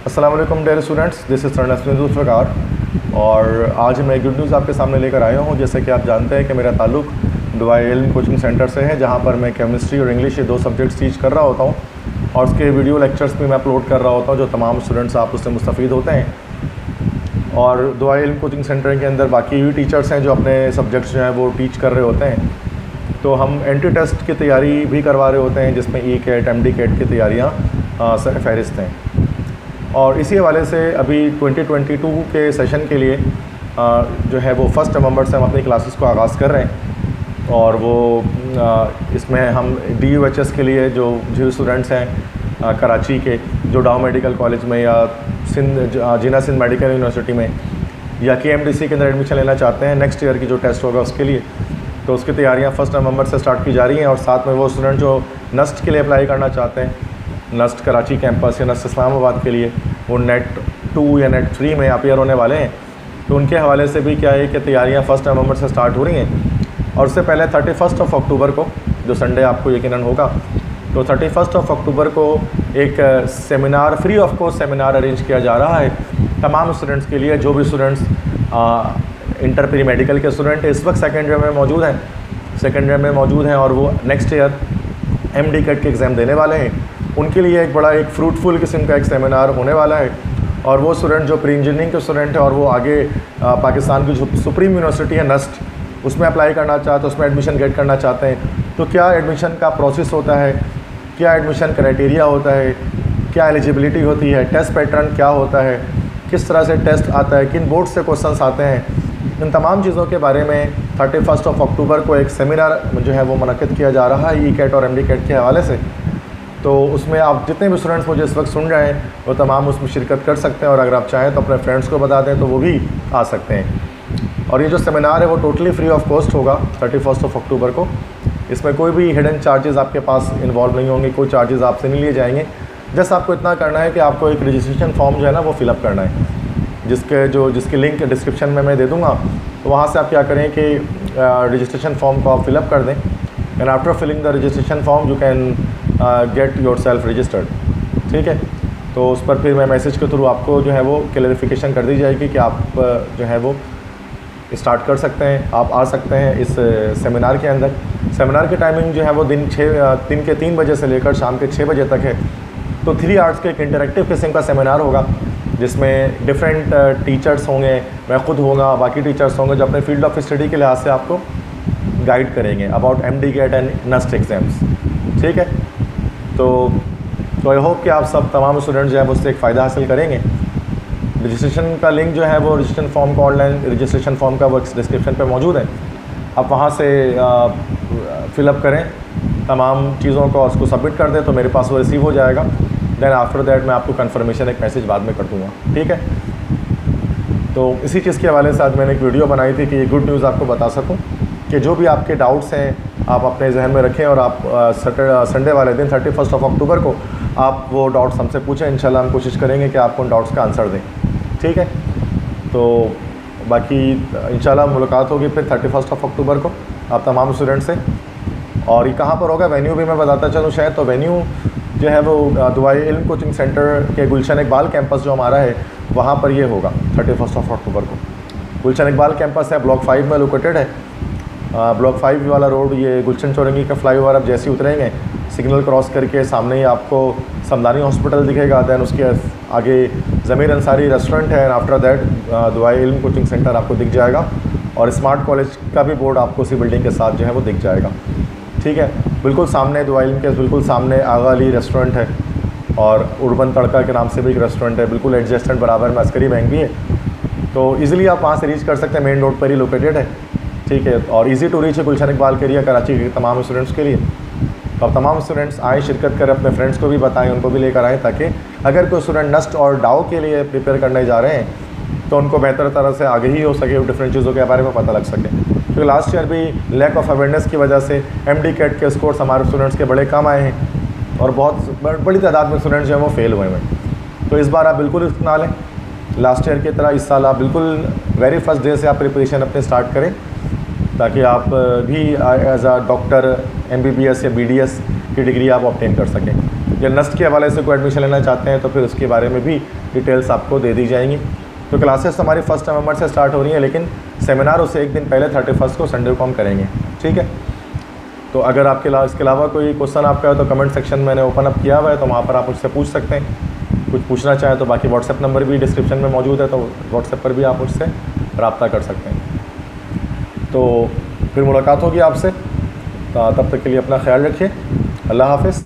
अस्सलाम वालेकुम dear students, this is Nasim Zulfikar. और आज मैं गुड न्यूज़ आपके सामने लेकर आया हूँ। जैसे कि आप जानते हैं कि मेरा ताल्लुक़ दुआ-ए-इल्म कोचिंग सेंटर से है, जहाँ पर मैं केमिस्ट्री और इंग्लिश ये 2 सब्जेक्ट्स टीच कर रहा होता हूँ और उसके वीडियो लेक्चर्स भी मैं अपलोड कर रहा होता हूँ, जो तमाम स्टूडेंट्स आप उससे मुस्तफ़ीद होते हैं। और दुआ-ए-इल्म कोचिंग सेंटर के अंदर बाकी भी टीचर्स हैं जो अपने सब्जेक्ट्स जो हैं वो टीच कर रहे होते हैं। तो हम एंट्री टेस्ट की तैयारी भी करवा रहे होते हैं, जिसमें ई-कैट MDCAT की तैयारियाँ फहरिस्त हैं। और इसी हवाले से अभी 2022 के सेशन के लिए जो है वो 1 नवंबर से हम अपनी क्लासेस को आगाज़ कर रहे हैं। और वो इसमें हम DUHS के लिए जो स्टूडेंट्स हैं कराची के, जो डाउ मेडिकल कॉलेज में या जिना सिंध मेडिकल यूनिवर्सिटी में या KMDC के अंदर एडमिशन लेना चाहते हैं, नेक्स्ट ईयर की जो टेस्ट होगा उसके लिए, तो उसकी तैयारियां 1 नवंबर से स्टार्ट की जा रही हैं। और साथ में वो स्टूडेंट जो NUST के लिए अप्लाई करना चाहते हैं, NUST कराची कैंपस या NUST इस्लामाबाद के लिए, वो नेट 2 या नेट 3 में अपीयर होने वाले हैं। तो उनके हवाले से भी क्या है कि तैयारियां 1 नवंबर से स्टार्ट हो रही हैं। और उससे पहले 31 अक्टूबर को, जो संडे आपको यकीनन होगा, तो 31 अक्टूबर को एक seminar, free of cost seminar arrange किया जा रहा है तमाम स्टूडेंट्स के लिए। जो भी स्टूडेंट्स इंटर प्री मेडिकल के स्टूडेंट इस वक्त सेकेंड ईयर में मौजूद हैं और वो नेक्स्ट ईयर MDCAT के एग्ज़ाम देने वाले हैं, उनके लिए एक फ्रूटफुल किस्म का एक सेमिनार होने वाला है। और वो स्टूडेंट जो प्री इंजीनियरिंग के स्टूडेंट हैं और वो आगे पाकिस्तान की जो सुप्रीम यूनिवर्सिटी है NUST, उसमें अप्लाई करना चाहते हैं, उसमें एडमिशन गेट करना चाहते हैं, तो क्या एडमिशन का प्रोसेस होता है, क्या एडमिशन क्राइटेरिया होता है, क्या एलिजिबिलिटी होती है, टेस्ट पैटर्न क्या होता है, किस तरह से टेस्ट आता है, किन बोर्ड से क्वेश्चंस आते हैं, इन तमाम चीज़ों के बारे में 31 अक्टूबर को एक सेमिनार जो है वो मुनक़्क़िद किया जा रहा है ई-कैट और MDCAT के हवाले से। तो उसमें आप जितने भी स्टूडेंट्स मुझे इस वक्त सुन रहे हैं वो तमाम उसमें शिरकत कर सकते हैं, और अगर आप चाहें तो अपने फ्रेंड्स को बता दें तो वो भी आ सकते हैं। और ये जो सेमिनार है वो टोटली फ्री ऑफ कॉस्ट होगा 31 अक्टूबर को। इसमें कोई भी हिडन चार्जेस आपके पास इन्वॉल्व नहीं होंगे, कोई चार्जेस आपसे नहीं लिए जाएंगे। जस्ट आपको इतना करना है कि आपको एक रजिस्ट्रेशन फॉर्म जो है ना वो फिलअप करना है, जिसकी लिंक डिस्क्रिप्शन में मैं दे दूँगा। तो वहाँ से आप क्या करें कि रजिस्ट्रेशन फॉर्म को आप फिलअप कर दें, and after filling the registration form you can get yourself registered. ठीक है, तो उस पर फिर मैं मैसेज के थ्रू आपको जो है वो क्लैरिफिकेशन कर दी जाएगी कि आप जो है वो स्टार्ट कर सकते हैं, आप आ सकते हैं इस सेमिनार के अंदर। सेमिनार की टाइमिंग जो है वो दिन के 3 बजे से लेकर शाम के 6 बजे तक है। तो 3 आवर्स के एक इंटरेक्टिव किस्म का सेमिनार होगा, जिसमें डिफरेंट टीचर्स होंगे, मैं खुद होगा, बाकी टीचर्स होंगे जो अपने फील्ड ऑफ स्टडी के लिहाज से आपको गाइड करेंगे about MDCAT and NUST exams. ठीक है, तो आई होप कि आप सब तमाम स्टूडेंट जो है उससे एक फ़ायदा हासिल करेंगे। रजिस्ट्रेशन का लिंक जो है वो रजिस्ट्रेशन फॉर्म का, ऑनलाइन रजिस्ट्रेशन फॉर्म का वो डिस्क्रिप्शन पे मौजूद है, आप वहाँ से फ़िलअप करें तमाम चीज़ों को, उसको सबमिट कर दें तो मेरे पास वो रिसीव हो जाएगा। देन आफ्टर दैट मैं आपको कंफर्मेशन एक मैसेज बाद में कर दूँगा। ठीक है, तो इसी चीज़ के हवाले से आज मैंने एक वीडियो बनाई थी कि ये गुड न्यूज़ आपको बता सकूँ कि जो भी आपके डाउट्स हैं आप अपने जहन में रखें, और आप संडे वाले दिन 31 अक्टूबर को आप वो डाउट्स हमसे पूछें। इंशाल्लाह हम कोशिश करेंगे कि आपको उन डाउट्स का आंसर दें। ठीक है, तो बाकी इंशाल्लाह मुलाकात होगी फिर 31 अक्टूबर को आप तमाम स्टूडेंट से। और ये कहाँ पर होगा, वेन्यू भी मैं बताता चलूँ शायद। तो वेन्यू जो है वो दुआ-ए-इल्म कोचिंग सेंटर के गुलशन-ए-इक़बाल कैंपस जो हमारा है वहाँ पर ये होगा 31 अक्टूबर को। गुलशन-ए-इक़बाल कैंपस है, ब्लॉक 5 में लोकेटेड है। ब्लॉक 5 वाला रोड, ये गुलशन चौरंगी का फ्लाईओवर आप जैसे ही उतरेंगे, सिग्नल क्रॉस करके सामने ही आपको समदानी हॉस्पिटल दिखेगा। दैन उसके आगे ज़मीर अंसारी रेस्टोरेंट है, and after that Dua-e-Ilm coaching centre आपको दिख जाएगा, और स्मार्ट कॉलेज का भी बोर्ड आपको उसी बिल्डिंग के साथ जो है वो दिख जाएगा। ठीक है, बिल्कुल सामने दुआ-ए-इल्म के बिल्कुल सामने आगा अली रेस्टोरेंट है, और उर्बन तड़का के नाम से भी एक रेस्टोरेंट है, बिल्कुल एडजस्टेंट बराबर में अस्करी बैंक भी है। तो ईज़िली आप वहाँ से रीच कर सकते हैं, मेन रोड पर ही लोकेटेड है। ठीक है, और इजी टू रीच है गुलशन-ए-इक़बाल के लिए कराची के तमाम स्टूडेंट्स के लिए। तो अब तमाम स्टूडेंट्स आए, शिरकत करें, अपने फ्रेंड्स को भी बताएं, उनको भी लेकर आएँ, ताकि अगर कोई स्टूडेंट NUST और डाउ के लिए प्रिपेयर करने जा रहे हैं तो उनको बेहतर तरह से आगे ही हो सके, डिफरेंट चीज़ों के बारे में पता लग सके। क्योंकि लास्ट ईयर भी लैक ऑफ अवेयरनेस की वजह से MDCAT के स्कोर्स हमारे स्टूडेंट्स के बड़े कम आए हैं, और बहुत बड़ी तादाद में स्टूडेंट्स जो हैं वो फेल हुए हैं। तो इस बार आप बिल्कुल रिस्क ना लें, लास्ट ईयर की तरह इस साल आप बिल्कुल वेरी फर्स्ट डे से आप प्रिपरेशन अपने स्टार्ट करें, ताकि आप भी एज अ डॉक्टर MBBS या BDS की डिग्री आप ऑब्टेन कर सकें। या नस्ट के हवाले से कोई एडमिशन लेना चाहते हैं तो फिर उसके बारे में भी डिटेल्स आपको दे दी जाएंगी। तो क्लासेस हमारी 1 नवंबर से स्टार्ट हो रही हैं, लेकिन सेमिनार उससे एक दिन पहले 31 को संडे को हम करेंगे, ठीक है। तो अगर आपके इसके अलावा कोई क्वेश्चन आपका है तो कमेंट सेक्शन मैंने ओपन अप किया हुआ है, तो वहाँ पर आप मुझसे पूछ सकते हैं। कुछ पूछना चाहें तो बाकी व्हाट्सएप नंबर भी डिस्क्रिप्शन में मौजूद है, तो व्हाट्सएप पर भी आप मुझसे रब्ता कर सकते हैं। तो फिर मुलाकात होगी आपसे, तो तब तक के लिए अपना ख्याल रखिए। अल्लाह हाफ़िज़।